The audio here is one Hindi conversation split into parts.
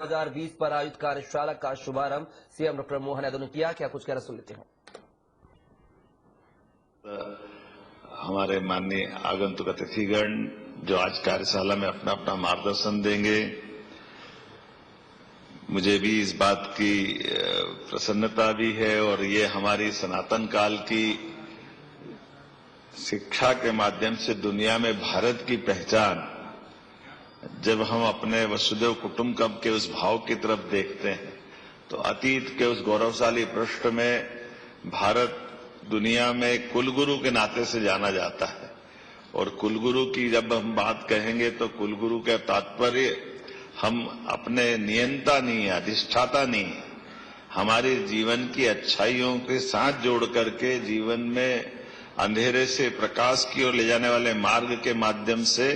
2020 पर आयोजित कार्यशाला का शुभारंभ सीएम डॉक्टर मोहन यादव ने किया। क्या कुछ कहना सुन लेते हैं। हमारे माननीय आगंतुक अतिथिगण जो आज कार्यशाला में अपना अपना मार्गदर्शन देंगे, मुझे भी इस बात की प्रसन्नता भी है और ये हमारी सनातन काल की शिक्षा के माध्यम से दुनिया में भारत की पहचान, जब हम अपने वसुदेव कुटुंबकम के उस भाव की तरफ देखते हैं तो अतीत के उस गौरवशाली पृष्ठ में भारत दुनिया में कुलगुरु के नाते से जाना जाता है। और कुलगुरु की जब हम बात कहेंगे तो कुलगुरु का तात्पर्य हम अपने नियंता नहीं है, अधिष्ठाता नहीं है, हमारे जीवन की अच्छाइयों के साथ जोड़ करके जीवन में अंधेरे से प्रकाश की ओर ले जाने वाले मार्ग के माध्यम से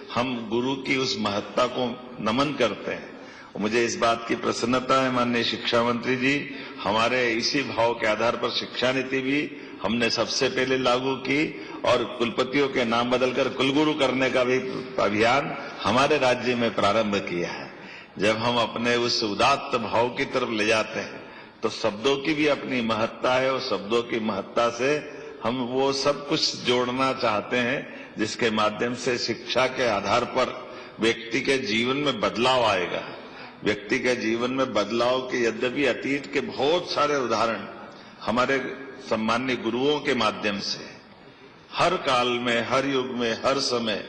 हम गुरु की उस महत्ता को नमन करते हैं। और मुझे इस बात की प्रसन्नता है माननीय शिक्षा मंत्री जी, हमारे इसी भाव के आधार पर शिक्षा नीति भी हमने सबसे पहले लागू की और कुलपतियों के नाम बदलकर कुलगुरु करने का भी अभियान हमारे राज्य में प्रारंभ किया है। जब हम अपने उस उदात्त भाव की तरफ ले जाते हैं तो शब्दों की भी अपनी महत्ता है और शब्दों की महत्ता से हम वो सब कुछ जोड़ना चाहते हैं जिसके माध्यम से शिक्षा के आधार पर व्यक्ति के जीवन में बदलाव आएगा। व्यक्ति के जीवन में बदलाव के यद्यपि अतीत के बहुत सारे उदाहरण हमारे सम्मान्य गुरुओं के माध्यम से हर काल में, हर युग में, हर समय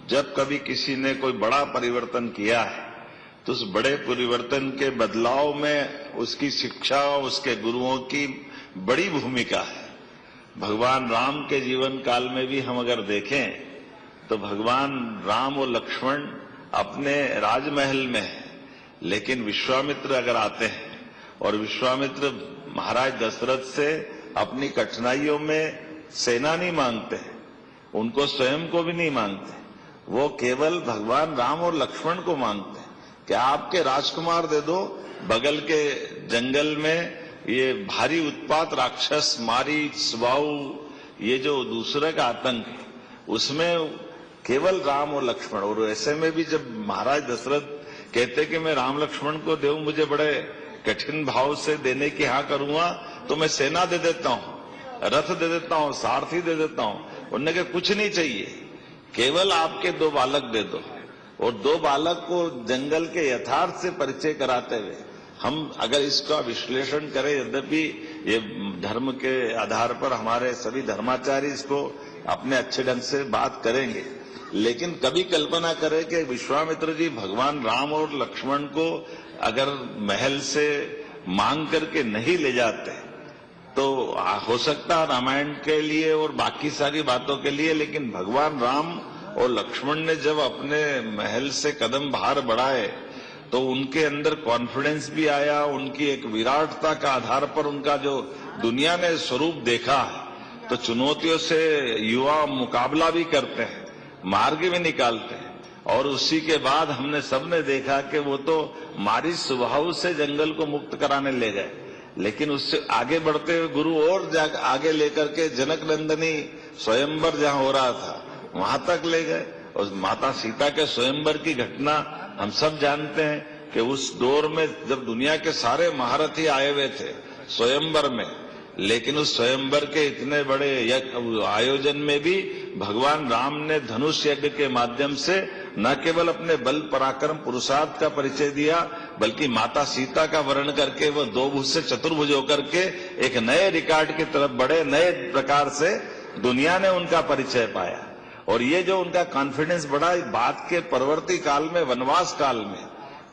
जब कभी किसी ने कोई बड़ा परिवर्तन किया है तो उस बड़े परिवर्तन के बदलाव में उसकी शिक्षा, उसके गुरुओं की बड़ी भूमिका है। भगवान राम के जीवन काल में भी हम अगर देखें तो भगवान राम और लक्ष्मण अपने राजमहल में हैं, लेकिन विश्वामित्र अगर आते हैं और विश्वामित्र महाराज दशरथ से अपनी कठिनाइयों में सेना नहीं मांगते हैं, उनको स्वयं को भी नहीं मांगते, वो केवल भगवान राम और लक्ष्मण को मांगते हैं कि आपके राजकुमार दे दो। बगल के जंगल में ये भारी उत्पात राक्षस मारी स्वभाव, ये जो दूसरे का आतंक है, उसमें केवल राम और लक्ष्मण। और ऐसे में भी जब महाराज दशरथ कहते कि मैं राम लक्ष्मण को दूं, मुझे बड़े कठिन भाव से देने की हाँ करूंगा तो मैं सेना दे देता हूं, रथ दे देता हूं, सारथी दे देता हूं। उन्होंने कहा कुछ नहीं चाहिए, केवल आपके 2 बालक दे दो। और 2 बालक को जंगल के यथार्थ से परिचय कराते हुए हम अगर इसका विश्लेषण करें, यद्यपि ये धर्म के आधार पर हमारे सभी धर्माचार्य इसको अपने अच्छे ढंग से बात करेंगे, लेकिन कभी कल्पना करें कि विश्वामित्र जी भगवान राम और लक्ष्मण को अगर महल से मांग करके नहीं ले जाते तो हो सकता है रामायण के लिए और बाकी सारी बातों के लिए, लेकिन भगवान राम और लक्ष्मण ने जब अपने महल से कदम बाहर बढ़ाए तो उनके अंदर कॉन्फिडेंस भी आया, उनकी एक विराटता का आधार पर उनका जो दुनिया ने स्वरूप देखा है तो चुनौतियों से युवा मुकाबला भी करते हैं, मार्ग भी निकालते हैं। और उसी के बाद हमने सबने देखा कि वो तो मारी स्वभाव से जंगल को मुक्त कराने ले गए, लेकिन उससे आगे बढ़ते हुए गुरु और आगे लेकर के जनक नंदनी स्वयंवर जहां हो रहा था वहां तक ले गए। और माता सीता के स्वयंवर की घटना हम सब जानते हैं कि उस दौर में जब दुनिया के सारे महारथी आए हुए थे स्वयंवर में, लेकिन उस स्वयंवर के इतने बड़े आयोजन में भी भगवान राम ने धनुष यज्ञ के माध्यम से न केवल अपने बल पराक्रम पुरुषार्थ का परिचय दिया, बल्कि माता सीता का वर्ण करके वो 2 भुज से चतुर्भुज होकर के एक नए रिकॉर्ड की तरफ बढ़े, नए प्रकार से दुनिया ने उनका परिचय पाया। और ये जो उनका कॉन्फिडेंस बढ़ा बात के परवर्ती काल में, वनवास काल में,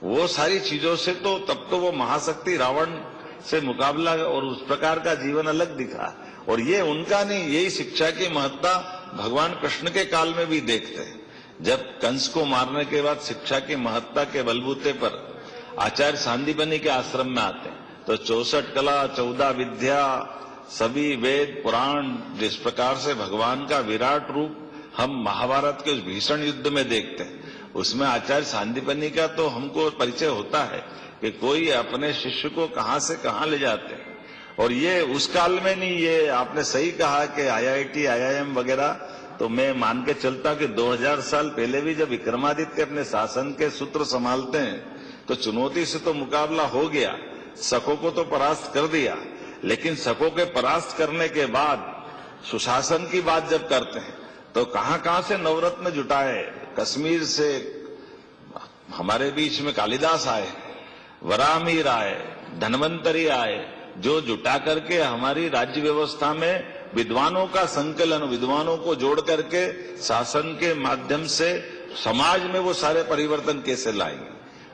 वो सारी चीजों से तो तब तो वो महाशक्ति रावण से मुकाबला और उस प्रकार का जीवन अलग दिखा। और ये उनका नहीं, यही शिक्षा की महत्ता भगवान कृष्ण के काल में भी देखते हैं। जब कंस को मारने के बाद शिक्षा की महत्ता के बलबूते पर आचार्य सांदीपनि के आश्रम में आते हैं तो 64 कला, 14 विद्या, सभी वेद पुराण, जिस प्रकार से भगवान का विराट रूप हम महाभारत के उस भीषण युद्ध में देखते हैं, उसमें आचार्य सांदीपनि का तो हमको परिचय होता है कि कोई अपने शिष्य को कहां से कहां ले जाते हैं। और ये उस काल में नहीं, ये आपने सही कहा कि IIT, IIM वगैरह, तो मैं मान के चलता कि 2000 साल पहले भी जब विक्रमादित्य अपने शासन के सूत्र संभालते हैं तो चुनौती से तो मुकाबला हो गया, शकों को तो परास्त कर दिया, लेकिन शकों के परास्त करने के बाद सुशासन की बात जब करते हैं तो कहां से नवरत्न जुटाए। कश्मीर से हमारे बीच में कालिदास आए, वराहमिहिर आए, धन्वंतरी आए, जो जुटा करके हमारी राज्य व्यवस्था में विद्वानों का संकलन, विद्वानों को जोड़ करके शासन के माध्यम से समाज में वो सारे परिवर्तन कैसे लाएंगे।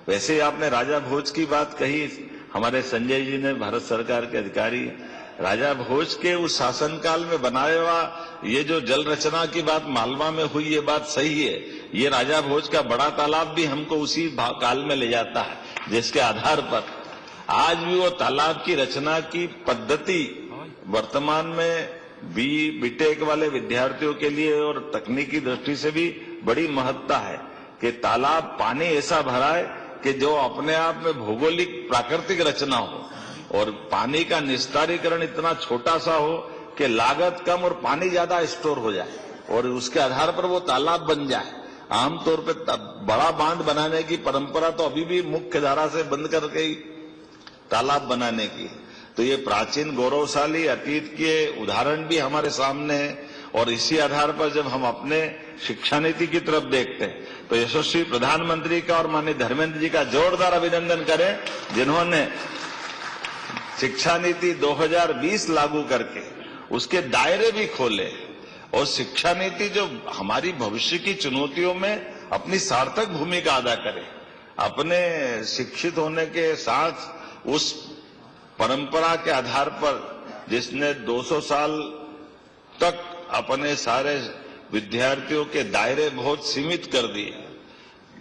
वैसे ही आपने राजा भोज की बात कही, हमारे संजय जी ने, भारत सरकार के अधिकारी, राजा भोज के उस शासनकाल में बनाया हुआ ये जो जल रचना की बात मालवा में हुई, ये बात सही है। ये राजा भोज का बड़ा तालाब भी हमको उसी काल में ले जाता है, जिसके आधार पर आज भी वो तालाब की रचना की पद्धति वर्तमान में बीटेक वाले विद्यार्थियों के लिए और तकनीकी दृष्टि से भी बड़ी महत्ता है कि तालाब पानी ऐसा भरा है कि जो अपने आप में भौगोलिक प्राकृतिक रचना हो और पानी का निस्तारीकरण इतना छोटा सा हो कि लागत कम और पानी ज्यादा स्टोर हो जाए और उसके आधार पर वो तालाब बन जाए। आमतौर पर बड़ा बांध बनाने की परंपरा तो अभी भी मुख्य धारा से बंद कर गई तालाब बनाने की। तो ये प्राचीन गौरवशाली अतीत के उदाहरण भी हमारे सामने है और इसी आधार पर जब हम अपने शिक्षा नीति की तरफ देखते हैं तो यशस्वी प्रधानमंत्री का और माननीय धर्मेंद्र जी का जोरदार अभिनंदन करें, जिन्होंने शिक्षा नीति 2020 लागू करके उसके दायरे भी खोले और शिक्षा नीति जो हमारी भविष्य की चुनौतियों में अपनी सार्थक भूमिका अदा करे। अपने शिक्षित होने के साथ उस परंपरा के आधार पर जिसने 200 साल तक अपने सारे विद्यार्थियों के दायरे बहुत सीमित कर दिए,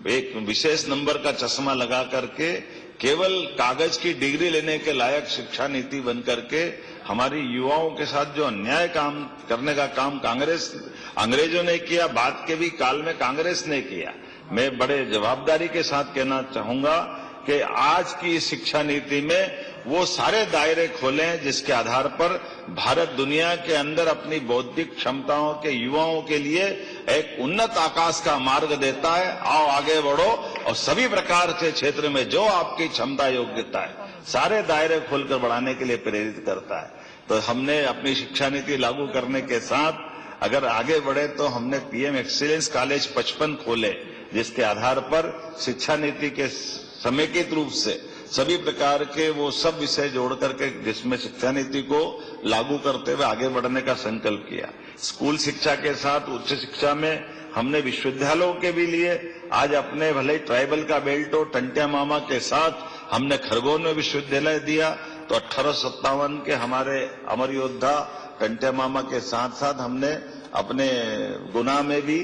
एक विशेष नंबर का चश्मा लगा करके केवल कागज की डिग्री लेने के लायक शिक्षा नीति बन करके हमारी युवाओं के साथ जो अन्याय काम करने का काम अंग्रेजों ने किया, बाद के भी काल में कांग्रेस ने किया। मैं बड़े जवाबदारी के साथ कहना चाहूंगा कि आज की शिक्षा नीति में वो सारे दायरे खोले जिसके आधार पर भारत दुनिया के अंदर अपनी बौद्धिक क्षमताओं के युवाओं के लिए एक उन्नत आकाश का मार्ग देता है। आओ आगे बढ़ो और सभी प्रकार के क्षेत्र में जो आपकी क्षमता योग्यता है सारे दायरे खोलकर बढ़ाने के लिए प्रेरित करता है। तो हमने अपनी शिक्षा नीति लागू करने के साथ अगर आगे बढ़े तो हमने पीएम एक्सीलेंस कॉलेज 55 खोले, जिसके आधार पर शिक्षा नीति के समेकित रूप से सभी प्रकार के वो सब विषय जोड़ करके जिसमें शिक्षा नीति को लागू करते हुए आगे बढ़ने का संकल्प किया। स्कूल शिक्षा के साथ उच्च शिक्षा में हमने विश्वविद्यालयों के भी लिए आज अपने भले ही ट्राइबल का बेल्ट हो, टंटिया मामा के साथ हमने खरगोन में विश्वविद्यालय दिया। तो 1857 के हमारे अमर योद्धा टंटिया मामा के साथ साथ हमने अपने गुना में भी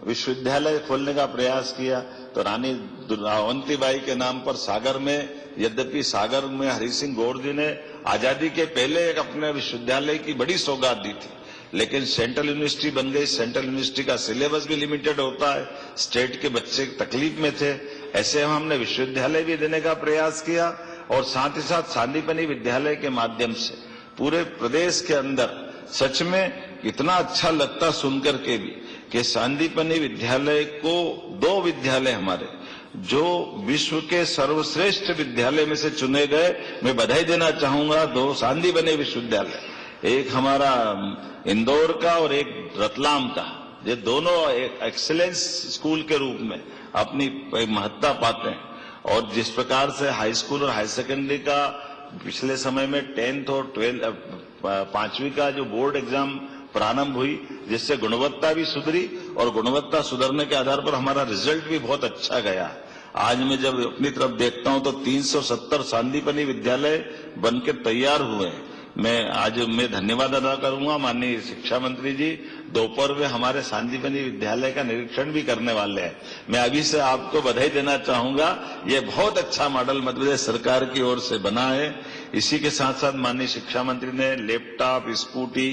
विश्वविद्यालय खोलने का प्रयास किया। तो रानी अवंतीबाई के नाम पर सागर में, यद्यपि सागर में हरि सिंह गौर जी ने आजादी के पहले एक अपने विश्वविद्यालय की बड़ी सौगात दी थी, लेकिन सेंट्रल यूनिवर्सिटी बन गई। सेंट्रल यूनिवर्सिटी का सिलेबस भी लिमिटेड होता है, स्टेट के बच्चे तकलीफ में थे। ऐसे हमने विश्वविद्यालय भी देने का प्रयास किया और साथ ही साथ सांदीपनि विद्यालय के माध्यम से पूरे प्रदेश के अंदर सच में इतना अच्छा लगता सुनकर के भी कि सांदीपनि विद्यालय को 2 विद्यालय हमारे जो विश्व के सर्वश्रेष्ठ विद्यालय में से चुने गए, मैं बधाई देना चाहूंगा 2 सांदीपनि विश्वविद्यालय, एक हमारा इंदौर का और एक रतलाम का। ये दोनों एक एक्सीलेंस स्कूल के रूप में अपनी महत्ता पाते हैं। और जिस प्रकार से हाई स्कूल और हाई सेकेंडरी का पिछले समय में 10th और 5वीं का जो बोर्ड एग्जाम प्रारंभ हुई, जिससे गुणवत्ता भी सुधरी और गुणवत्ता सुधरने के आधार पर हमारा रिजल्ट भी बहुत अच्छा गया। आज मैं जब अपनी तरफ देखता हूं तो 370 सांदीपनि विद्यालय बनके तैयार हुए हैं। मैं धन्यवाद अदा करूंगा माननीय शिक्षा मंत्री जी, दोपहर में हमारे सांदीपनि विद्यालय का निरीक्षण भी करने वाले हैं। मैं अभी से आपको बधाई देना चाहूंगा, ये बहुत अच्छा मॉडल मध्य प्रदेश सरकार की ओर से बना है। इसी के साथ साथ माननीय शिक्षा मंत्री ने लैपटॉप, स्कूटी,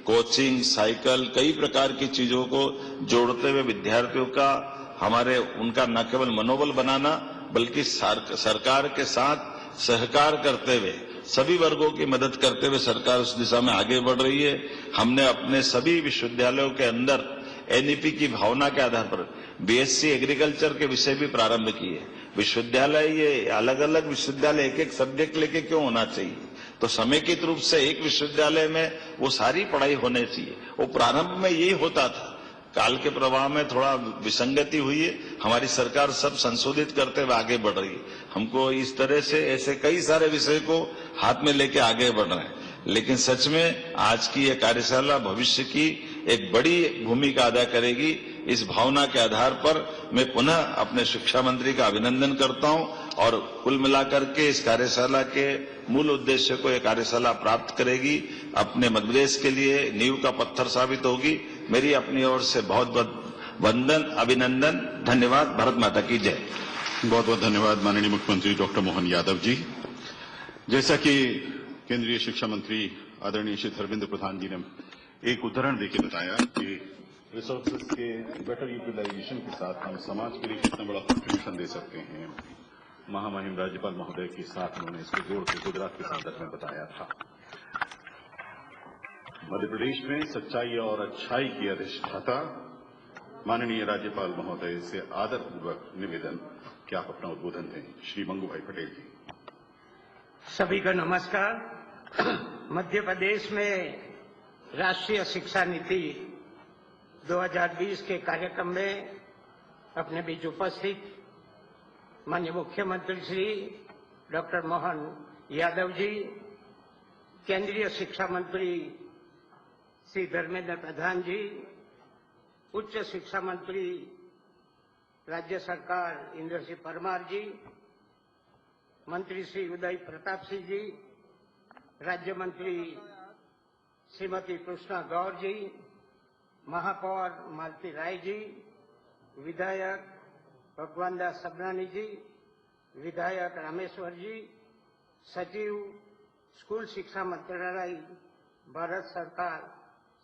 कोचिंग, साइकिल, कई प्रकार की चीजों को जोड़ते हुए विद्यार्थियों का उनका न केवल मनोबल बनाना बल्कि सरकार के साथ सहकार करते हुए सभी वर्गों की मदद करते हुए सरकार उस दिशा में आगे बढ़ रही है। हमने अपने सभी विश्वविद्यालयों के अंदर एनईपी की भावना के आधार पर बीएससी एग्रीकल्चर के विषय भी प्रारंभ किए। विश्वविद्यालय ये अलग अलग विश्वविद्यालय एक एक सब्जेक्ट लेके क्यों होना चाहिए? तो समेकित रूप से एक विश्वविद्यालय में वो सारी पढ़ाई होनी चाहिए। वो प्रारंभ में यही होता था, काल के प्रवाह में थोड़ा विसंगति हुई है। हमारी सरकार सब संशोधित करते हुए आगे बढ़ रही है। हमको इस तरह से ऐसे कई सारे विषय को हाथ में लेके आगे बढ़ रहे हैं। लेकिन सच में आज की यह कार्यशाला भविष्य की एक बड़ी भूमिका अदा करेगी। इस भावना के आधार पर मैं पुनः अपने शिक्षा मंत्री का अभिनंदन करता हूं और कुल मिलाकर के इस कार्यशाला के मूल उद्देश्य को यह कार्यशाला प्राप्त करेगी, अपने मध्य प्रदेश के लिए नींव का पत्थर साबित होगी। मेरी अपनी ओर से बहुत बहुत वंदन, अभिनंदन, धन्यवाद। भारत माता की जय। बहुत बहुत धन्यवाद माननीय मुख्यमंत्री डॉक्टर मोहन यादव जी। जैसा कि केंद्रीय शिक्षा मंत्री आदरणीय श्री धर्मेंद्र प्रधान जी ने एक उदाहरण देके बताया कि रिसोर्सेज के बेटर यूटिलाइजेशन के साथ हम समाज के लिए कितना बड़ा कंट्रीब्यूशन दे सकते हैं, महामहिम राज्यपाल महोदय के साथ उन्होंने इसको जोड़ के गुजरात के संदर्भ में बताया था। मध्य प्रदेश में सच्चाई और अच्छाई की अधिष्ठाता माननीय राज्यपाल महोदय से आदरपूर्वक निवेदन कि आप अपना उद्बोधन दें। श्री मंगू भाई पटेल जी। सभी को नमस्कार। मध्य प्रदेश में राष्ट्रीय शिक्षा नीति 2020 के कार्यक्रम में अपने बीच उपस्थित माननीय मुख्यमंत्री श्री डॉक्टर मोहन यादव जी, केंद्रीय शिक्षा मंत्री श्री धर्मेंद्र प्रधान जी, उच्च शिक्षा मंत्री राज्य सरकार इंद्र सिंह परमार जी, मंत्री श्री उदय प्रताप सिंह जी, राज्य मंत्री श्रीमती कृष्णा गौर जी, महापौर मालती राय जी, विधायक भगवान दास सबनानी जी, विधायक रामेश्वर जी, सचिव स्कूल शिक्षा मंत्रालय भारत सरकार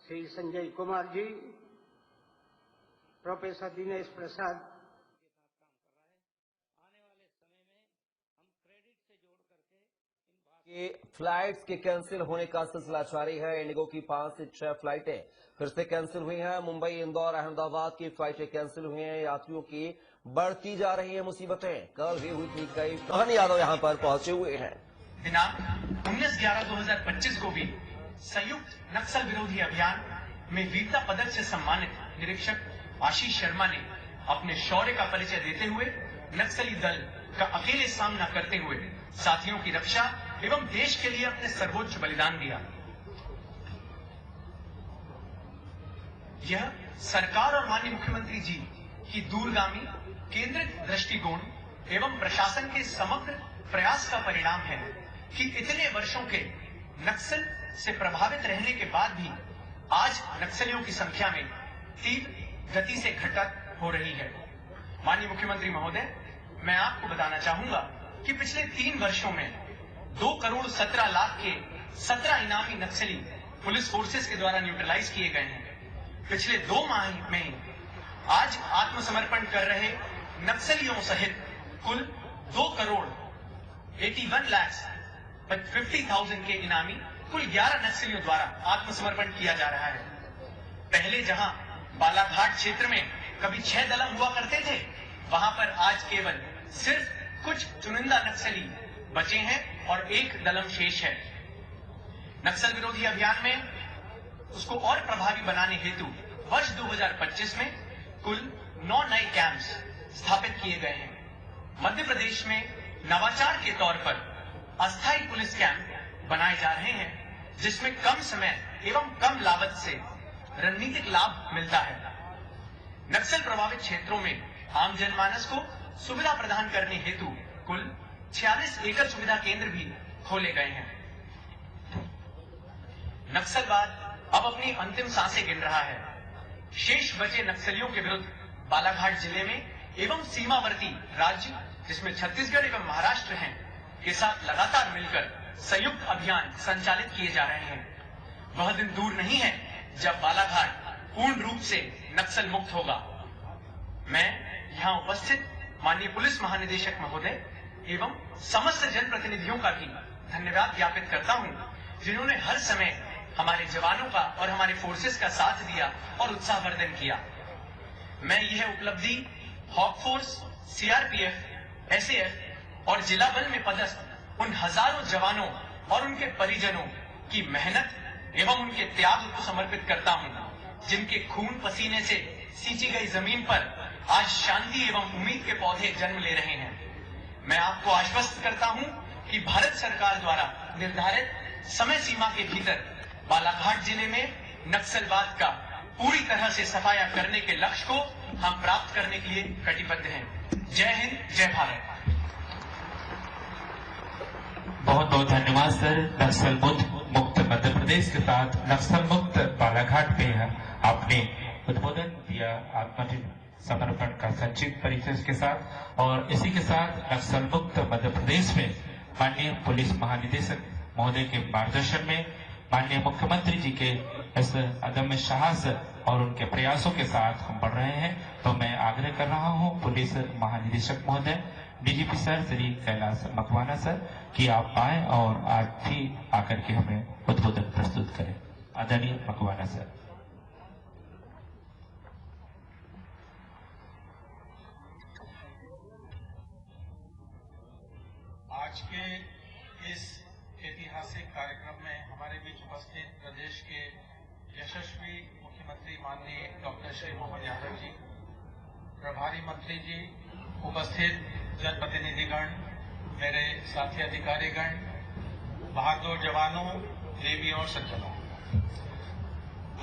श्री संजय कुमार जी, प्रोफेसर दिनेश प्रसाद के फ्लाइट्स के कैंसिल होने का सिलसिला जारी है। इंडिगो की 5 से 6 फ्लाइटें फिर से कैंसिल हुई हैं। मुंबई, इंदौर, अहमदाबाद की फ्लाइटें कैंसिल हुई हैं। यात्रियों की बढ़ती जा रही हैं मुसीबतें। कल भी हुई थी कई। मोहन यादव यहां पर पहुंचे हुए हैं। दिनांक 19/11/2025 को भी संयुक्त नक्सल विरोधी अभियान में वीरता पदक से सम्मानित निरीक्षक आशीष शर्मा ने अपने शौर्य का परिचय देते हुए नक्सली दल का अकेले सामना करते हुए साथियों की रक्षा एवं देश के लिए अपने सर्वोच्च बलिदान दिया। यह सरकार और माननीय मुख्यमंत्री जी की दूरगामी केंद्रित दृष्टिकोण एवं प्रशासन के समग्र प्रयास का परिणाम है कि इतने वर्षों के नक्सल से प्रभावित रहने के बाद भी आज नक्सलियों की संख्या में तीव्र गति से घटत हो रही है। माननीय मुख्यमंत्री महोदय, मैं आपको बताना चाहूंगा कि पिछले 3 वर्षों में 2,17,00,000 के 17 इनामी नक्सली पुलिस फोर्सेस के द्वारा न्यूट्रलाइज किए गए हैं। पिछले 2 माह में आज आत्मसमर्पण कर रहे नक्सलियों सहित कुल 2,81,50,000 के इनामी कुल 11 नक्सलियों द्वारा आत्मसमर्पण किया जा रहा है। पहले जहां बालाघाट क्षेत्र में कभी 6 दलम हुआ करते थे, वहां पर आज केवल सिर्फ कुछ चुनिंदा नक्सली बचे हैं और 1 दलम शेष है। नक्सल विरोधी अभियान में उसको और प्रभावी बनाने हेतु वर्ष 2025 में कुल 9 नए कैंप्स स्थापित किए गए हैं। मध्य प्रदेश में नवाचार के तौर पर अस्थायी पुलिस कैंप बनाए जा रहे हैं, जिसमें कम समय एवं कम लागत से रणनीतिक लाभ मिलता है। नक्सल प्रभावित क्षेत्रों में आम जनमानस को सुविधा प्रदान करने हेतु कुल 46 एकल सुविधा केंद्र भी खोले गए हैं। नक्सलवाद अब अपनी अंतिम सांसें गिन रहा है। शेष बचे नक्सलियों के विरुद्ध बालाघाट जिले में एवं सीमावर्ती राज्य जिसमें छत्तीसगढ़ एवं महाराष्ट्र हैं के साथ लगातार मिलकर संयुक्त अभियान संचालित किए जा रहे हैं। वह दिन दूर नहीं है जब बालाघाट पूर्ण रूप से नक्सल मुक्त होगा। मैं यहां उपस्थित माननीय पुलिस महानिदेशक महोदय एवं समस्त जनप्रतिनिधियों का भी धन्यवाद ज्ञापित करता हूं, जिन्होंने हर समय हमारे जवानों का और हमारे फोर्सेस का साथ दिया और उत्साहवर्धन किया। मैं यह उपलब्धि हॉक फोर्स, सीआरपीएफ, एसएएफ और जिला बल में पदस्थ उन हजारों जवानों और उनके परिजनों की मेहनत एवं उनके त्याग को समर्पित करता हूं, जिनके खून पसीने से सींची गई जमीन पर आज शांति एवं उम्मीद के पौधे जन्म ले रहे हैं। मैं आपको आश्वस्त करता हूं कि भारत सरकार द्वारा निर्धारित समय सीमा के भीतर बालाघाट जिले में नक्सलवाद का पूरी तरह से सफाया करने के लक्ष्य को हम प्राप्त करने के लिए कटिबद्ध हैं। जय हिंद, जय भारत। बहुत बहुत धन्यवाद सर। नक्सल मुक्त मध्य प्रदेश के साथ नक्सल मुक्त बालाघाट में आपने उद्बोधन दिया आत्मसमर्पण का संक्षिप्त परिचय के साथ, और इसी के साथ नक्सल मुक्त मध्य प्रदेश में माननीय पुलिस महानिदेशक महोदय के मार्गदर्शन में माननीय मुख्यमंत्री जी के इस अदम्य साहस और उनके प्रयासों के साथ हम बढ़ रहे हैं। तो मैं आग्रह कर रहा हूं पुलिस महानिदेशक महोदय DGP sir Shri Kailash Makwana sir कि आप आए और आज भी आकर के हमें उद्बोधन प्रस्तुत करें। आदरणीय मकवाना सर। आज के इस ऐतिहासिक कार्यक्रम में हमारे बीच उपस्थित प्रदेश के यशस्वी मुख्यमंत्री माननीय डॉक्टर श्री मोहन यादव जी, प्रभारी मंत्री जी, उपस्थित जनप्रतिनिधिगण, मेरे साथी अधिकारीगण, बहादुर जवानों, देवियों और सज्जनों,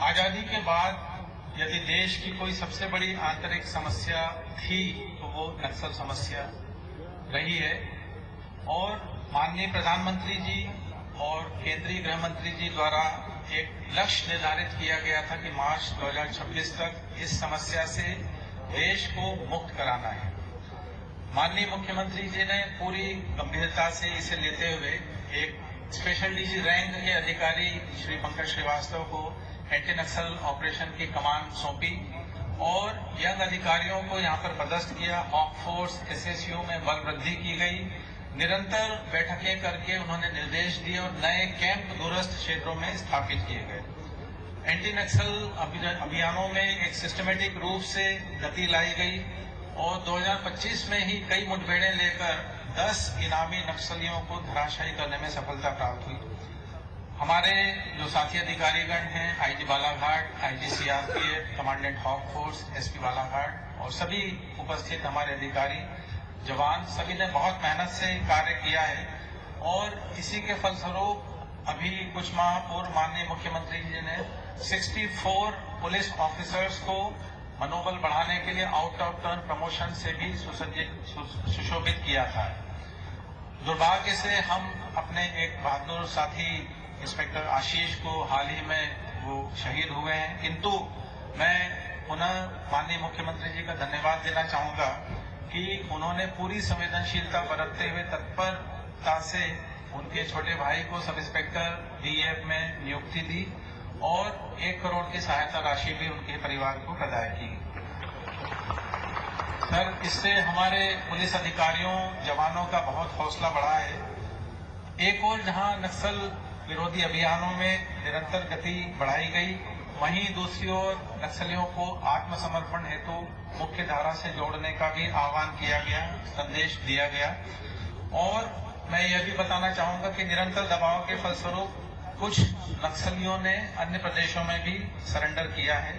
आजादी के बाद यदि देश की कोई सबसे बड़ी आंतरिक समस्या थी तो वो नक्सल समस्या रही है। और माननीय प्रधानमंत्री जी और केंद्रीय गृह मंत्री जी द्वारा एक लक्ष्य निर्धारित किया गया था कि मार्च 2026 तक इस समस्या से देश को मुक्त कराना है। माननीय मुख्यमंत्री जी ने पूरी गंभीरता से इसे लेते हुए एक स्पेशल डीजी रैंक के अधिकारी श्री पंकज श्रीवास्तव को एंटी नक्सल ऑपरेशन की कमान सौंपी और यंग अधिकारियों को यहां पर पदस्थ किया। हॉक फोर्स एसएसयू में बल वृद्धि की गई, निरंतर बैठकें करके उन्होंने निर्देश दिए और नए कैंप दूरस्थ क्षेत्रों में स्थापित किए गए। एंटी नक्सल अभियानों में एक सिस्टमेटिक रूप से गति लाई गई और 2025 में ही कई मुठभेड़ें लेकर 10 इनामी नक्सलियों को धराशायी करने में सफलता प्राप्त हुई। हमारे जो साथी अधिकारीगण हैं, IG Balaghat, IG CRPF, commandant hoc Force, SP Balaghat और सभी उपस्थित हमारे अधिकारी जवान, सभी ने बहुत मेहनत से कार्य किया है और इसी के फलस्वरूप अभी कुछ माह पूर्व माननीय मुख्यमंत्री जी ने 64 पुलिस ऑफिसर्स को मनोबल बढ़ाने के लिए आउट ऑफ टर्न प्रमोशन से भी सुशोभित किया था। दुर्भाग्य से हम अपने एक बहादुर साथी इंस्पेक्टर आशीष को हाल ही में वो शहीद हुए हैं, किंतु मैं पुनः माननीय मुख्यमंत्री जी का धन्यवाद देना चाहूंगा कि उन्होंने पूरी संवेदनशीलता बरतते हुए तत्परता से उनके छोटे भाई को सब इंस्पेक्टर डीएफ में नियुक्ति दी और 1 करोड़ की सहायता राशि भी उनके परिवार को प्रदान की। सर, इससे हमारे पुलिस अधिकारियों, जवानों का बहुत हौसला बढ़ा है। एक और जहां नक्सल विरोधी अभियानों में निरंतर गति बढ़ाई गई, वहीं दूसरी ओर नक्सलियों को आत्मसमर्पण हेतु मुख्य धारा से जोड़ने का भी आह्वान किया गया, संदेश दिया गया। और मैं यह भी बताना चाहूंगा कि निरंतर दबाव के फलस्वरूप कुछ नक्सलियों ने अन्य प्रदेशों में भी सरेंडर किया है।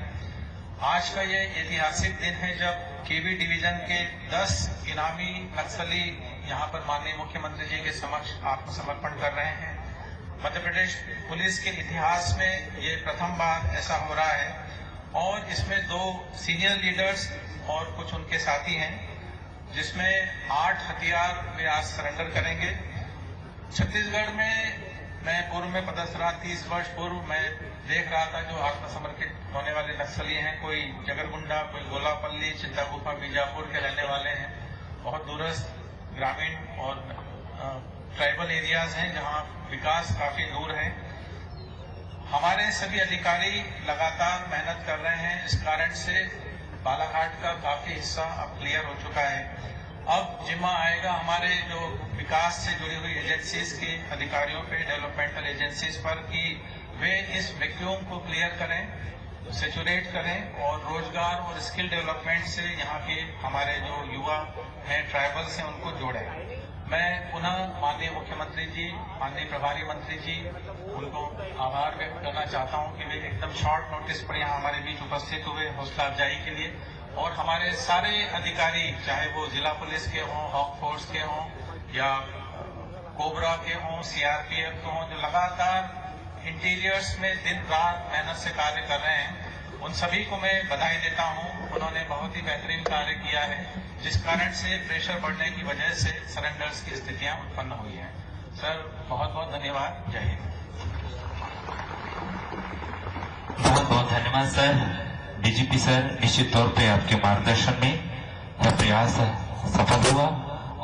आज का ये ऐतिहासिक दिन है जब केवी डिवीजन के 10 इनामी नक्सली यहां पर माननीय मुख्यमंत्री जी के समक्ष आत्मसमर्पण कर रहे हैं। मध्य प्रदेश पुलिस के इतिहास में ये प्रथम बार ऐसा हो रहा है और इसमें 2 सीनियर लीडर्स और कुछ उनके साथी हैं, जिसमें 8 हथियार वे आज सरेंडर करेंगे। छत्तीसगढ़ में मैं पूर्व में पदस्थ रहा, 30 वर्ष पूर्व मैं देख रहा था जो आत्मसमर्पित होने वाले नक्सली हैं, कोई जगरगुंडा, कोई गोलापल्ली, चिंतागुफा, बीजापुर के रहने वाले हैं, बहुत दूरस्थ ग्रामीण और ट्राइबल एरियाज हैं जहां विकास काफी दूर है। हमारे सभी अधिकारी लगातार मेहनत कर रहे हैं, इस कारण से बालाघाट का काफी हिस्सा अब क्लियर हो चुका है। अब जिम्मा आएगा हमारे जो विकास से जुड़ी हुई एजेंसीज के अधिकारियों पे, डेवलपमेंटल एजेंसीज पर, कि वे इस वैक्यूम को क्लियर करें सेचुरेट करें और रोजगार और स्किल डेवलपमेंट से यहाँ के हमारे जो युवा हैं, ट्राइबल्स हैं, उनको जोड़ें। मैं पुनः माननीय मुख्यमंत्री जी, माननीय प्रभारी मंत्री जी, उनको आभार व्यक्त करना चाहता हूँ कि वे एकदम शॉर्ट नोटिस पर यहाँ हमारे बीच उपस्थित हुए हौसला अफजाई के लिए। और हमारे सारे अधिकारी, चाहे वो जिला पुलिस के हों, हॉक फोर्स के हों या कोबरा के हों, सीआरपीएफ के हों, जो लगातार इंटीरियर्स में दिन रात मेहनत से कार्य कर रहे हैं, उन सभी को मैं बधाई देता हूं। उन्होंने बहुत ही बेहतरीन कार्य किया है, जिस कारण से प्रेशर बढ़ने की वजह से सरेंडर्स की स्थितियां उत्पन्न हुई हैं। सर, बहुत बहुत धन्यवाद। जय हिंद। बहुत बहुत धन्यवाद सर। डीजीपी सर, निश्चित तौर पे आपके मार्गदर्शन में यह प्रयास सफल हुआ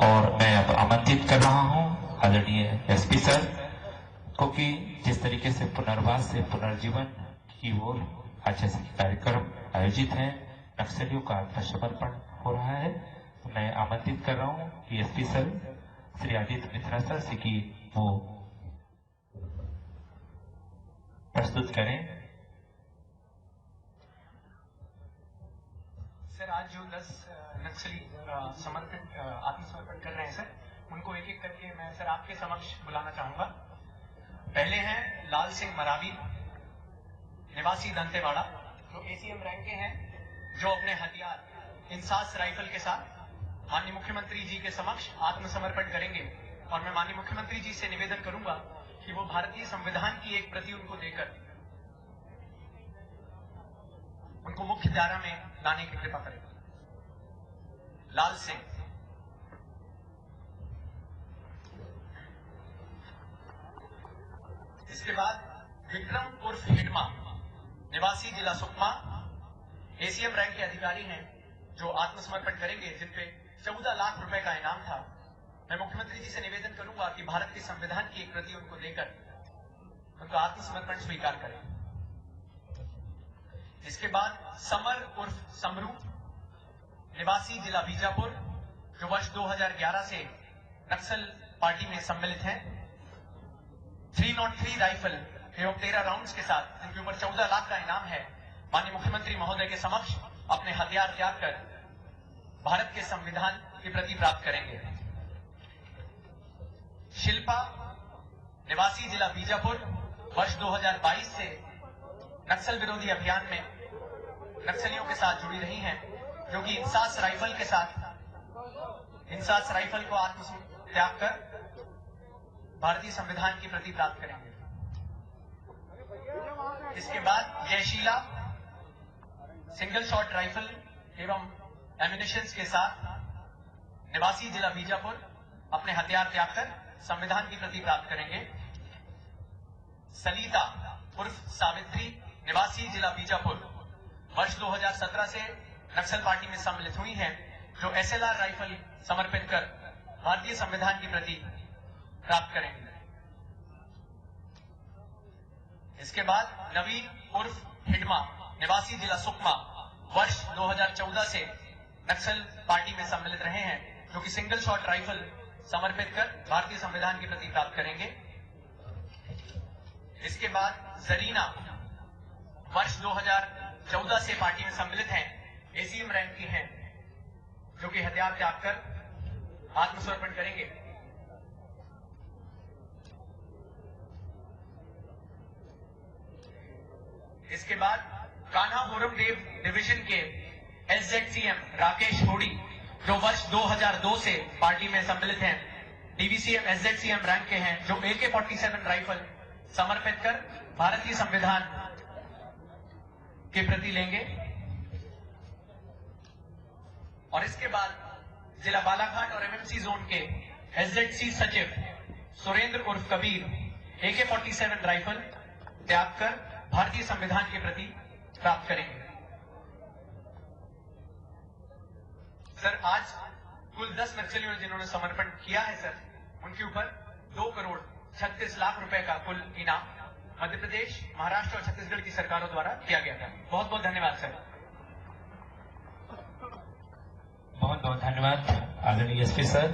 और मैं अब आमंत्रित कर रहा हूं आदरणीय एसपी सर को कि जिस तरीके से पुनर्वास से पुनर्जीवन की ओर आज जैसे कार्यक्रम आयोजित हैं, नक्सलियों का आत्मसमर्पण हो रहा है, तो मैं आमंत्रित कर रहा हूं कि SP sir Shri Aditya Mishra sir से कि वो प्रस्तुत करें। सर, आज जो 10 नक्सली आत्मसमर्पण कर रहे हैं सर, उनको एक एक करके मैं सर आपके समक्ष बुलाना चाहूंगा। पहले हैं लाल सिंह मरावी, निवासी दंतेवाड़ा, जो एसीएम रैंक के हैं, जो अपने हथियार इंसास राइफल के साथ माननीय मुख्यमंत्री जी के समक्ष आत्मसमर्पण करेंगे। और मैं माननीय मुख्यमंत्री जी से निवेदन करूंगा कि वो भारतीय संविधान की एक प्रति उनको देकर उनको मुख्य धारा में लाने की कृपा करें। लाल सिंह। इसके बाद विक्रम उर्फ हिडमा, निवासी जिला सुकमा, एसीएम रैंक के अधिकारी हैं, जो आत्मसमर्पण करेंगे, जिनपे 14 लाख रुपए का इनाम था। मैं मुख्यमंत्री जी से निवेदन करूंगा कि भारत के संविधान की एक प्रति उनको देकर उनका आत्मसमर्पण स्वीकार करें। इसके बाद समर उर्फ समरू, निवासी जिला बीजापुर, जो वर्ष 2011 से नक्सल पार्टी में सम्मिलित हैं। 303 राइफल एवं 13 राउंड्स के साथ, जिनके ऊपर 14 लाख का इनाम है, माननीय मुख्यमंत्री महोदय के समक्ष अपने हथियार त्याग कर भारत के संविधान की प्रति प्राप्त करेंगे। शिल्पा, निवासी जिला बीजापुर, वर्ष 2022 से नक्सल विरोधी अभियान में नक्सलियों के साथ जुड़ी रही हैं, जो कि इंसास राइफल के साथ इंसास राइफल को त्याग कर भारतीय संविधान की प्रति प्राप्त करेंगे। इसके बाद जयशीला, सिंगल शॉट राइफल एवं एम्युनिशंस के साथ, निवासी जिला बीजापुर, अपने हथियार त्याग कर संविधान की प्रति प्राप्त करेंगे। सलीता उर्फ सावित्री, निवासी जिला बीजापुर, वर्ष 2017 से नक्सल पार्टी में सम्मिलित हुई हैं, जो एसएलआर राइफल समर्पित कर भारतीय संविधान की प्रति प्राप्त करेंगे। इसके बाद नवीन उर्फ हिडमा, निवासी जिला सुकमा, वर्ष 2014 से नक्सल पार्टी में सम्मिलित रहे हैं, जो कि सिंगल शॉट राइफल समर्पित कर भारतीय संविधान की प्रति प्राप्त करेंगे। इसके बाद जरीना, वर्ष 2014 से पार्टी में सम्मिलित हैं, एसीएम रैंक की हैं, जो कि हथियार त्याग कर आत्मसमर्पण करेंगे। इसके बाद कान्हा बोरमदेव डिवीजन के एसजेडसीएम राकेश होडी, जो वर्ष 2002 से पार्टी में सम्मिलित हैं, डीवीसीएम एसजेडसीएम रैंक के हैं, जो AK-47 राइफल समर्पित कर भारतीय संविधान के प्रति लेंगे। और इसके बाद जिला बालाघाट और एमएमसी जोन के एसजेडसी सचिव सुरेंद्र उर्फ कबीर, AK-47 राइफल त्याग कर भारतीय संविधान के प्रति प्राप्त करेंगे। सर, आज कुल 10 नक्सलियों ने जिन्होंने समर्पण किया है सर, उनके ऊपर 2 करोड़ 36 लाख रुपए का कुल इनाम मध्य प्रदेश, महाराष्ट्र और छत्तीसगढ़ की सरकारों द्वारा किया गया था। बहुत बहुत धन्यवाद सर। बहुत बहुत धन्यवाद आदरणीय एसपी सर,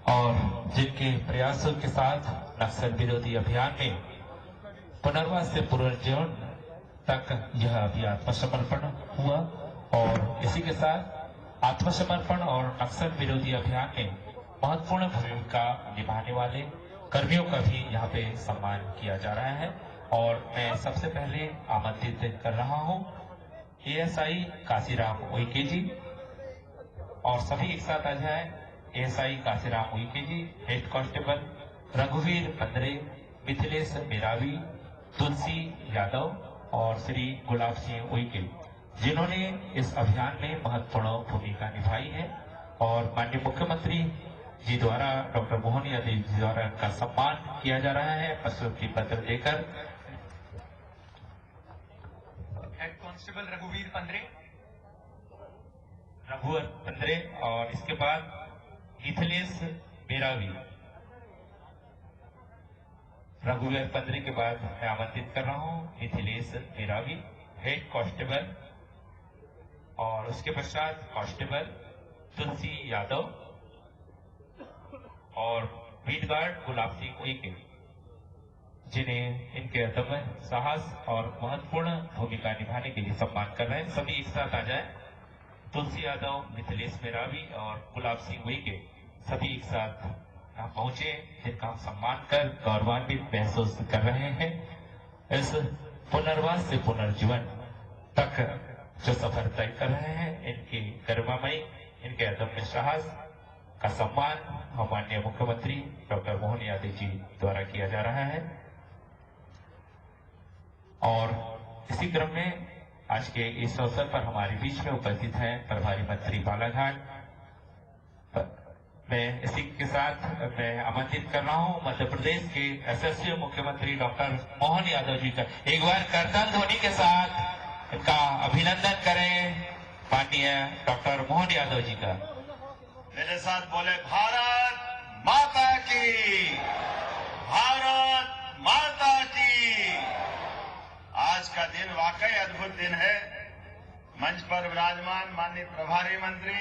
और जिनके प्रयासों के साथ नक्सल विरोधी अभियान में पुनर्वास से पुनर्जीवन तक यह अभी आत्मसमर्पण हुआ और इसी के साथ आत्मसमर्पण और नक्सल विरोधी अभियान में महत्वपूर्ण भूमिका निभाने वाले कर्मियों का भी यहाँ पे सम्मान किया जा रहा है। और मैं सबसे पहले आमंत्रित कर रहा हूँ एएसआई काशीराम उइके जी और सभी एक साथ आ जाए। एएसआई काशीराम उइके जी, हेड कांस्टेबल रघुवीर पंद्रे, मिथिलेश मेरावी, तुलसी यादव और श्री गुलाब सिंह उइके, जिन्होंने इस अभियान में महत्वपूर्ण भूमिका निभाई है और माननीय मुख्यमंत्री जी द्वारा, डॉक्टर मोहन यादव जी द्वारा इनका सम्मान किया जा रहा है प्रशस्ति पत्र देकर। हेड कांस्टेबल रघुवीर पंद्रे और इसके बाद मिथिलेश मेरावी। रघुवीर पंद्रे के बाद मैं आमंत्रित कर रहा हूँ मिथिलेश मेरावी, हेड कांस्टेबल, और उसके पश्चात कांस्टेबल तुलसी यादव और बीट गार्ड गुलाब सिंह उइके, जिन्हें इनके अदम्य साहस और महत्वपूर्ण भूमिका निभाने के लिए सम्मान कर रहे हैं। सभी एक साथ आ जाए। तुलसी यादव, मिथिलेश मेरावी और गुलाब सिंह उइके सभी एक साथ यहाँ पहुंचे, जिनका हम सम्मान कर गौरवान्वित महसूस कर रहे हैं। इस पुनर्वास से पुनर्जीवन तक जो सफर तय कर रहे हैं, इनकी गरिमामयी, इनके अदम्य साहस का सम्मान माननीय मुख्यमंत्री डॉक्टर मोहन यादव जी द्वारा किया जा रहा है। और इसी क्रम में आज के इस अवसर पर हमारे बीच में उपस्थित हैं प्रभारी मंत्री बालाघाट। मैं इसी के साथ मैं आमंत्रित कर रहा हूं मध्य प्रदेश के यशस्वी मुख्यमंत्री डॉक्टर मोहन यादव जी का। एक बार करताल ध्वनि के साथ इनका अभिनंदन करें माननीय डॉक्टर मोहन यादव जी का। मेरे साथ बोले, भारत माता की, भारत माता की। आज का दिन वाकई अद्भुत दिन है। मंच पर विराजमान माननीय प्रभारी मंत्री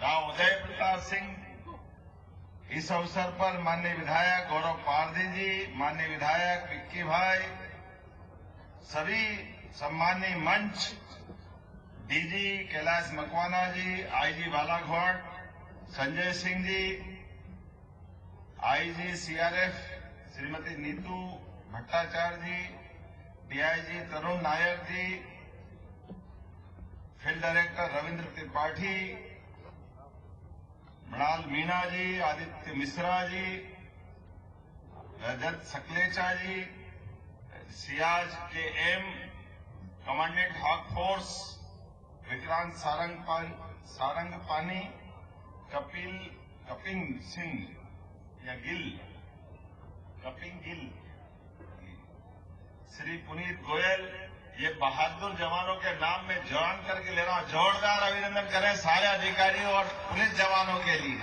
राव उदय प्रताप सिंह, इस अवसर पर माननीय विधायक गौरव पारधी जी, माननीय विधायक विक्की भाई, सभी सम्मानीय मंच, DG Kailash Makwana ji, IG Balaghat Sanjay Singh ji, IG CRF Shrimati Neetu Bhattacharya ji, DIG Tarun Nayak ji, field director Ravindra Tripathi, Mrinal Meena ji, Aditya Mishra ji, Rajat Sakalecha ji, Siyaj K M, commandant hoc force Vikrant Sarangpani, Kaping Gill, Shri Puneet Goyal, ये बहादुर जवानों के नाम में जवान करके ले रहा हूं। जोरदार अभिनंदन करें सारे अधिकारियों और पुलिस जवानों के लिए।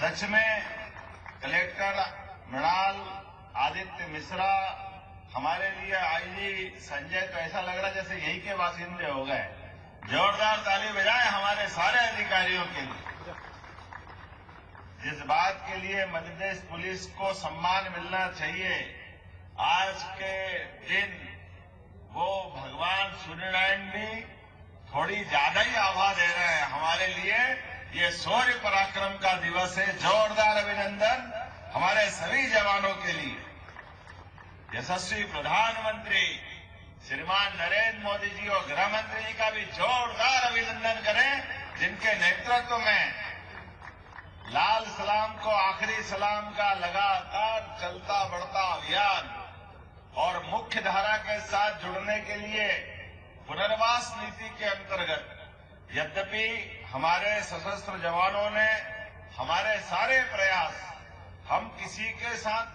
सच में कलेक्टर मृणाल, आदित्य मिश्रा, हमारे लिए आईजी संजय, तो ऐसा लग रहा जैसे यही के बासिंदे हो गए। जोरदार ताली बजाएं हमारे सारे अधिकारियों के लिए। जिस बात के लिए मध्य प्रदेश पुलिस को सम्मान मिलना चाहिए, आज के दिन वो भगवान सूर्यनारायण भी थोड़ी ज्यादा ही आभा दे रहे हैं हमारे लिए। ये शौर्य पराक्रम का दिवस है। जोरदार अभिनंदन हमारे सभी जवानों के लिए। यशस्वी प्रधानमंत्री श्रीमान नरेंद्र मोदी जी और गृह मंत्री जी का भी जोरदार अभिनंदन करें, जिनके नेतृत्व में लाल सलाम को आखिरी सलाम का लगातार चलता बढ़ता अभियान और मुख्य धारा के साथ जुड़ने के लिए पुनर्वास नीति के अंतर्गत यद्यपि हमारे सशस्त्र जवानों ने हमारे सारे प्रयास, हम किसी के साथ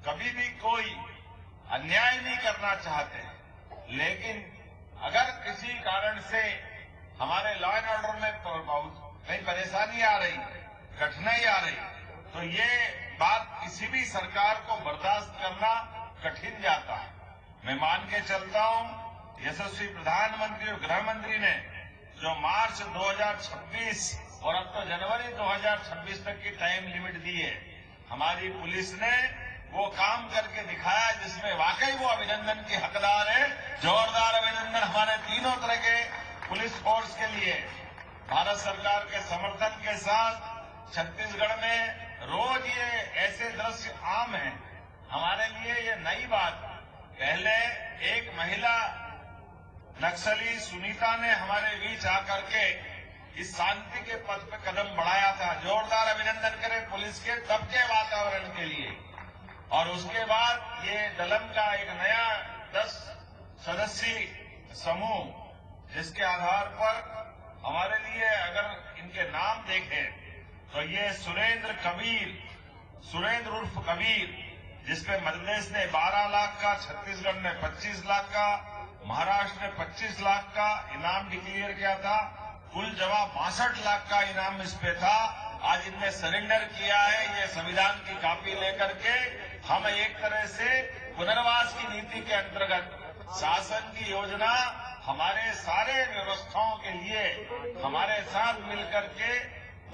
कभी भी कोई अन्याय नहीं करना चाहते, लेकिन अगर किसी कारण से हमारे लॉ एंड ऑर्डर में कहीं परेशानी आ रही, कठिनाई आ रही, तो ये बात किसी भी सरकार को बर्दाश्त करना कठिन जाता है। मैं मान के चलता हूं यशस्वी प्रधानमंत्री और गृह मंत्री ने जो मार्च 2026 और अब तो जनवरी 2026 तक की टाइम लिमिट दी है, हमारी पुलिस ने वो काम करके दिखाया जिसमें वाकई वो अभिनंदन के हकदार है। जोरदार अभिनंदन हमारे तीनों तरह के पुलिस फोर्स के लिए। भारत सरकार के समर्थन के साथ छत्तीसगढ़ में रोज ये ऐसे दृश्य आम हैं। हमारे लिए ये नई बात। पहले एक महिला नक्सली सुनीता ने हमारे बीच आकर के इस शांति के पथ पर कदम बढ़ाया था। जोरदार अभिनंदन करें पुलिस के तब के वातावरण के लिए। और उसके बाद ये दलम का एक नया 10 सदस्यीय समूह, जिसके आधार पर हमारे लिए अगर इनके नाम देखें तो ये सुरेंद्र उर्फ कबीर, जिसपे मध्य प्रदेश ने 12 लाख का, छत्तीसगढ़ ने 25 लाख का, महाराष्ट्र ने 25 लाख का इनाम डिक्लेयर किया था। कुल जवाब 62 लाख का इनाम इस पे था। आज इनने सरेंडर किया है। ये संविधान की कॉपी लेकर के हम एक तरह से पुनर्वास की नीति के अंतर्गत शासन की योजना हमारे सारे व्यवस्थाओं के लिए हमारे साथ मिलकर के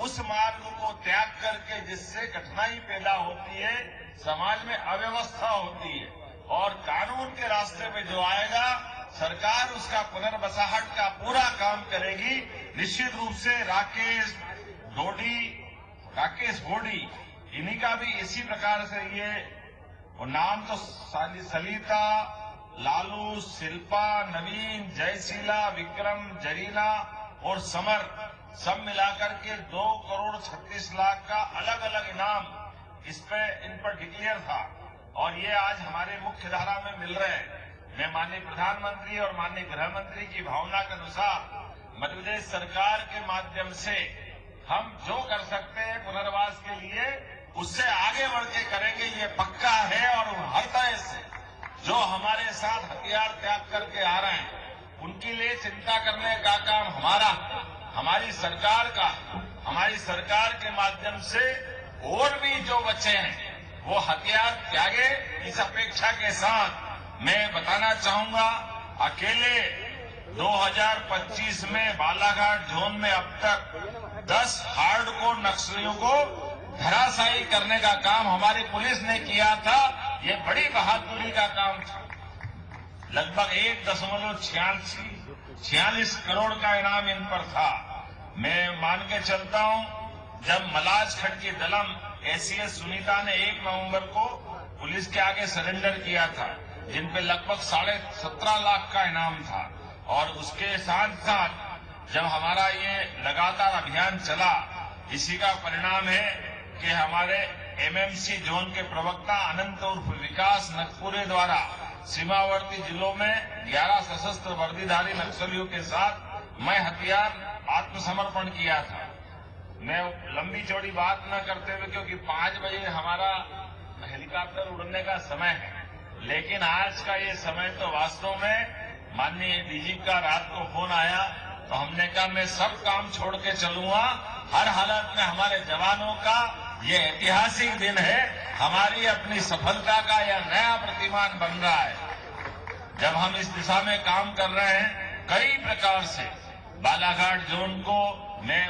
उस मार्ग को त्याग करके जिससे कठिनाई पैदा होती है, समाज में अव्यवस्था होती है और कानून के रास्ते में जो आएगा सरकार उसका पुनर्बसाहट का पूरा काम करेगी। निश्चित रूप से राकेश बोडी इन्हीं का भी इसी प्रकार से ये नाम तो सलिता, लालू, शिल्पा, नवीन, जयशीला, विक्रम, जरीना और समर सब मिलाकर के 2,36,00,000 का अलग अलग इनाम इन पर डिक्लेयर था और ये आज हमारे मुख्य धारा में मिल रहे हैं। मैं माननीय प्रधानमंत्री और माननीय गृह मंत्री की भावना के अनुसार मध्य प्रदेश सरकार के माध्यम से हम जो कर सकते हैं पुनर्वास के लिए उससे आगे बढ़ के करेंगे, ये पक्का है। और हर तरह से जो हमारे साथ हथियार त्याग करके आ रहे हैं उनके लिए चिंता करने का काम हमारी सरकार के माध्यम से और भी जो बच्चे हैं वो हथियार त्यागे। इस अपेक्षा के साथ मैं बताना चाहूंगा, अकेले 2025 में बालाघाट जोन में अब तक 10 हार्डकोर नक्सलियों को धराशायी करने का काम हमारी पुलिस ने किया था। ये बड़ी बहादुरी का काम था। लगभग 1.46 करोड़ का इनाम इन पर था। मैं मान के चलता हूं, जब मलाजखंड की दलम एसीएस सुनीता ने 1 नवंबर को पुलिस के आगे सरेंडर किया था, जिन पे लगभग 17.5 लाख का इनाम था। और उसके साथ साथ जब हमारा ये लगातार अभियान चला, इसी का परिणाम है कि हमारे एमएमसी जोन के प्रवक्ता अनंत उर्फ विकास नकपुरे द्वारा सीमावर्ती जिलों में 11 सशस्त्र वर्दीधारी नक्सलियों के साथ मैं हथियार आत्मसमर्पण किया था। मैं लंबी चौड़ी बात न करते हुए, क्योंकि 5 बजे हमारा हेलीकॉप्टर उड़ने का समय है, लेकिन आज का ये समय तो वास्तव में माननीय डीजीपी का रात को फोन आया तो हमने कहा मैं सब काम छोड़ के चलूंगा। हर हालत में हमारे जवानों का ये ऐतिहासिक दिन है, हमारी अपनी सफलता का यह नया प्रतिमान बन रहा है। जब हम इस दिशा में काम कर रहे हैं कई प्रकार से, बालाघाट जोन को मैं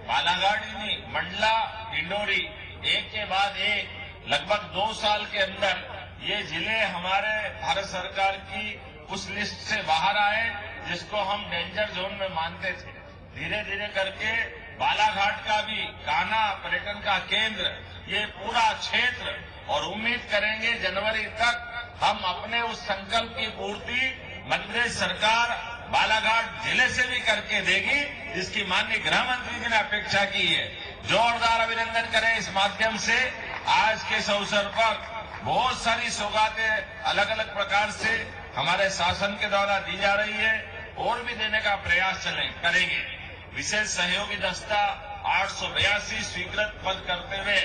बालाघाट ही नहीं, मंडला, डिंडोरी, एक के बाद एक लगभग 2 साल के अंदर ये जिले हमारे भारत सरकार की उस लिस्ट से बाहर आए जिसको हम डेंजर जोन में मानते थे। धीरे धीरे करके बालाघाट का भी कान्हा पर्यटन का केंद्र, ये पूरा क्षेत्र, और उम्मीद करेंगे जनवरी तक हम अपने उस संकल्प की पूर्ति मध्य प्रदेश सरकार बालाघाट जिले से भी करके देगी, जिसकी माननीय गृह मंत्री जी ने अपेक्षा की है। जोरदार अभिनंदन करें इस माध्यम से। आज के इस अवसर पर बहुत सारी सौगातें अलग अलग प्रकार से हमारे शासन के द्वारा दी जा रही है और भी देने का प्रयास करेंगे। विशेष सहयोगी दस्ता 882 स्वीकृत पद करते हुए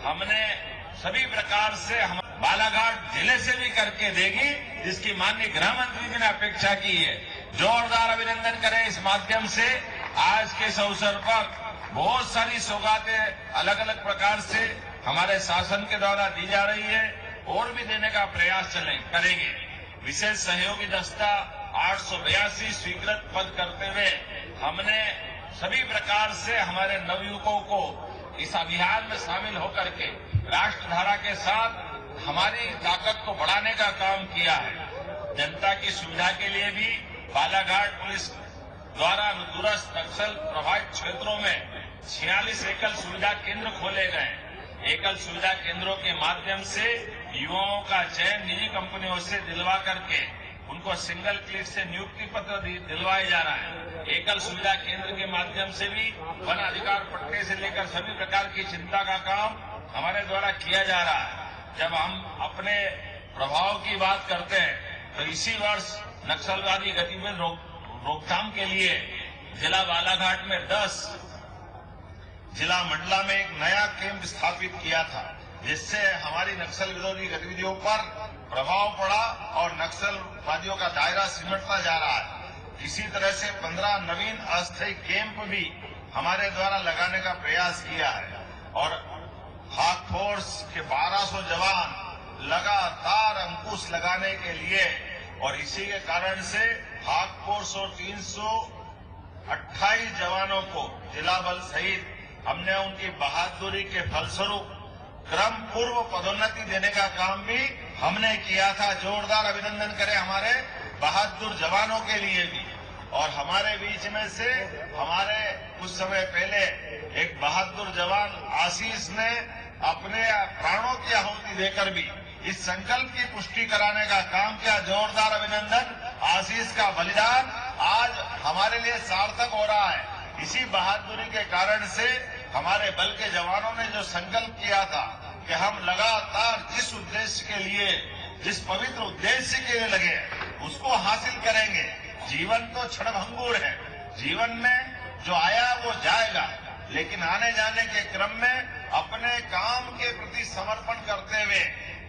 हमने सभी प्रकार से बालाघाट जिले से भी करके देगी, जिसकी माननीय गृह मंत्री जी ने अपेक्षा की है। जोरदार अभिनंदन करें इस माध्यम से। आज के इस अवसर पर बहुत सारी सौगातें अलग अलग प्रकार से हमारे शासन के द्वारा दी जा रही है और भी देने का प्रयास करेंगे। विशेष सहयोगी दस्ता 882 स्वीकृत पद करते हुए हमने सभी प्रकार से हमारे नवयुवकों को इस अभियान में शामिल होकर के राष्ट्रधारा के साथ हमारी ताकत को बढ़ाने का काम किया है। जनता की सुविधा के लिए भी बालाघाट पुलिस द्वारा दूरस्थ नक्सल प्रभावित क्षेत्रों में 46 एकल सुविधा केंद्र खोले गए। एकल सुविधा केंद्रों के माध्यम से युवाओं का चयन निजी कंपनियों से दिलवा करके उनको सिंगल क्लिक से नियुक्ति पत्र दिलवाया जा रहा है। एकल सुविधा केंद्र के माध्यम से भी वन अधिकार पट्टे से लेकर सभी प्रकार की चिंता का काम हमारे द्वारा किया जा रहा है। जब हम अपने प्रभाव की बात करते हैं तो इसी वर्ष नक्सलवादी गतिविधि रोकथाम के लिए जिला बालाघाट में 10 जिला मंडला में एक नया कैंप स्थापित किया था, जिससे हमारी नक्सल विरोधी गतिविधियों पर प्रभाव पड़ा और नक्सलवादियों का दायरा सिमटता जा रहा है। इसी तरह से 15 नवीन अस्थायी कैंप भी हमारे द्वारा लगाने का प्रयास किया है और हाक फोर्स के 1200 जवान लगातार अंकुश लगाने के लिए और इसी के कारण से हाक फोर्स और 328 जवानों को जिला बल सहित हमने उनकी बहादुरी के फलस्वरूप क्रम पूर्व पदोन्नति देने का काम भी हमने किया था। जोरदार अभिनंदन करें हमारे बहादुर जवानों के लिए भी। और हमारे बीच में से हमारे कुछ समय पहले एक बहादुर जवान आशीष ने अपने प्राणों की आहुति देकर भी इस संकल्प की पुष्टि कराने का काम किया। जोरदार अभिनंदन। आशीष का बलिदान आज हमारे लिए सार्थक हो रहा है। इसी बहादुरी के कारण से हमारे बल के जवानों ने जो संकल्प किया था कि हम लगातार जिस उद्देश्य के लिए, जिस पवित्र उद्देश्य के लिए लगे उसको हासिल करेंगे। जीवन तो क्षणभंगुर है, जीवन में जो आया वो जाएगा, लेकिन आने जाने के क्रम में अपने काम के प्रति समर्पण करते हुए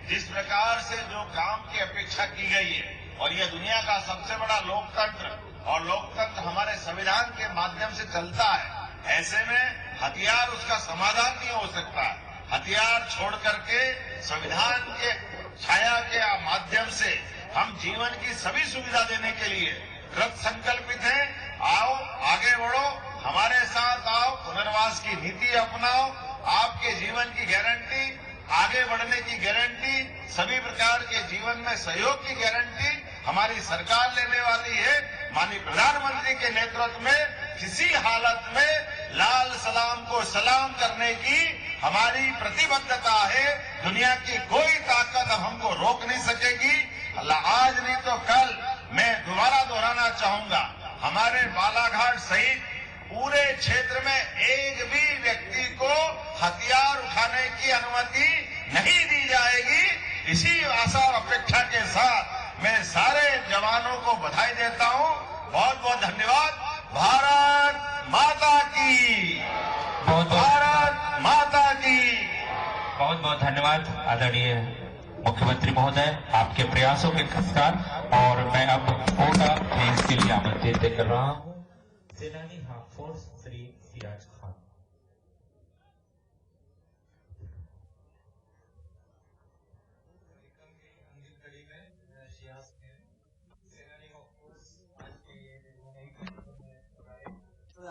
जिस प्रकार से जो काम की अपेक्षा की गई है, और यह दुनिया का सबसे बड़ा लोकतंत्र और लोकतंत्र हमारे संविधान के माध्यम से चलता है, ऐसे में हथियार उसका समाधान नहीं हो सकता। हथियार छोड़ करके संविधान के छाया के माध्यम से हम जीवन की सभी सुविधा देने के लिए कृत संकल्पित हैं। आओ आगे बढ़ो, हमारे साथ आओ, पुनर्वास की नीति अपनाओ। आपके जीवन की गारंटी, आगे बढ़ने की गारंटी, सभी प्रकार के जीवन में सहयोग की गारंटी हमारी सरकार लेने वाली है। माननीय प्रधानमंत्री के नेतृत्व में किसी हालत में लाल सलाम को सलाम करने की हमारी प्रतिबद्धता है। दुनिया की कोई ताकत अब हमको रोक नहीं सकेगी। आज नहीं तो कल मैं दोबारा दोहराना चाहूंगा, हमारे बालाघाट सहित पूरे क्षेत्र में एक भी व्यक्ति को हथियार उठाने की अनुमति नहीं दी जाएगी। इसी आशा और अपेक्षा के साथ मैं सारे जवानों को बधाई देता हूं। बहुत बहुत धन्यवाद। भारत माता की, भारत माता की। बहुत बहुत धन्यवाद आदरणीय मुख्यमंत्री महोदय, आपके प्रयासों के पुरस्कार। और मैं अब कोटा रेंज के लिए आमंत्रित कर रहा हूं सेनानी हाक फोर्स श्री सिराज खान।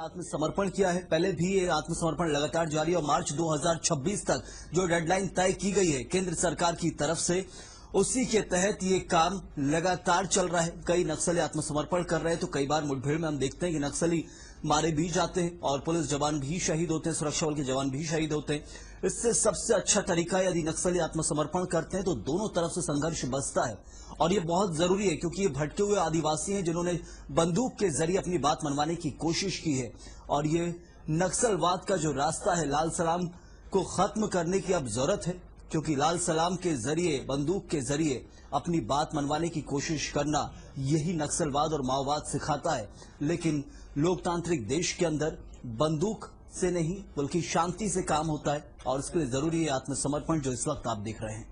आत्मसमर्पण किया है। पहले भी ये आत्मसमर्पण लगातार जारी और मार्च 2026 तक जो डेडलाइन तय की गई है केंद्र सरकार की तरफ से, उसी के तहत ये काम लगातार चल रहा है। कई नक्सली आत्मसमर्पण कर रहे हैं तो कई बार मुठभेड़ में हम देखते हैं कि नक्सली मारे भी जाते हैं और पुलिस जवान भी शहीद होते हैं, सुरक्षा बल के जवान भी शहीद होते हैं। इससे सबसे अच्छा तरीका यदि नक्सली आत्मसमर्पण करते हैं तो दोनों तरफ से संघर्ष बचता है और ये बहुत जरूरी है, क्योंकि ये भटके हुए आदिवासी हैं जिन्होंने बंदूक के जरिए अपनी बात मनवाने की कोशिश की है। और ये नक्सलवाद का जो रास्ता है, लाल सलाम को खत्म करने की अब जरूरत है, क्योंकि लाल सलाम के जरिए, बंदूक के जरिए अपनी बात मनवाने की कोशिश करना यही नक्सलवाद और माओवाद सिखाता है। लेकिन लोकतांत्रिक देश के अंदर बंदूक से नहीं बल्कि शांति से काम होता है और इसके लिए जरूरी है आत्मसमर्पण, जो इस वक्त आप देख रहे हैं।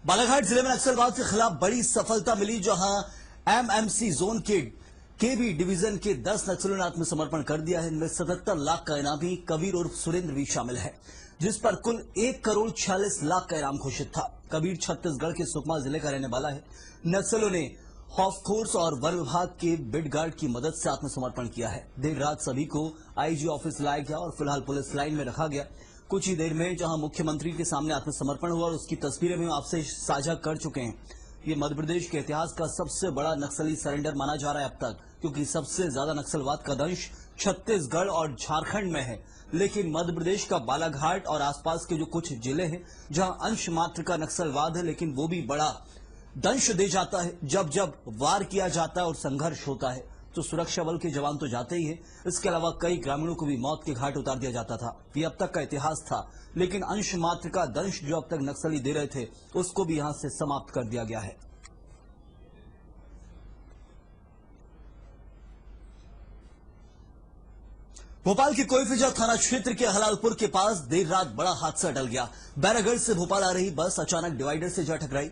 बालाघाट जिले में नक्सलवाद के खिलाफ बड़ी सफलता मिली, जहां एमएमसी जोन के केबी डिवीजन के 10 नक्सलियों ने आत्मसमर्पण कर दिया है। इनमें 77 लाख का इनामी कबीर उर्फ सुरेंद्र भी शामिल है, जिस पर कुल 1,46,00,000 का इनाम घोषित था। कबीर छत्तीसगढ़ के सुकमा जिले का रहने वाला है। नक्सलियों ने हॉफकोर्स और वन विभाग के बिड गार्ड की मदद से आत्मसमर्पण किया है। देर रात सभी को आईजी ऑफिस लाया गया और फिलहाल पुलिस लाइन में रखा गया। कुछ ही देर में जहां मुख्यमंत्री के सामने आत्मसमर्पण हुआ और उसकी तस्वीरें भी हम आपसे साझा कर चुके हैं। ये मध्य प्रदेश के इतिहास का सबसे बड़ा नक्सली सरेंडर माना जा रहा है अब तक, क्योंकि सबसे ज्यादा नक्सलवाद का दंश छत्तीसगढ़ और झारखंड में है। लेकिन मध्य प्रदेश का बालाघाट और आसपास के जो कुछ जिले हैं जहां अंश मात्र का नक्सलवाद है, लेकिन वो भी बड़ा दंश दे जाता है। जब जब वार किया जाता है और संघर्ष होता है तो सुरक्षा बल के जवान तो जाते ही हैं, इसके अलावा कई ग्रामीणों को भी मौत के घाट उतार दिया जाता था। ये अब तक का इतिहास था, लेकिन अंश मात्र का दंश जो अब तक नक्सली दे रहे थे उसको भी यहां से समाप्त कर दिया गया है। भोपाल के कोइफिजा थाना क्षेत्र के हलालपुर के पास देर रात बड़ा हादसा टल गया। बैरागढ़ से भोपाल आ रही बस अचानक डिवाइडर से जा टकराई।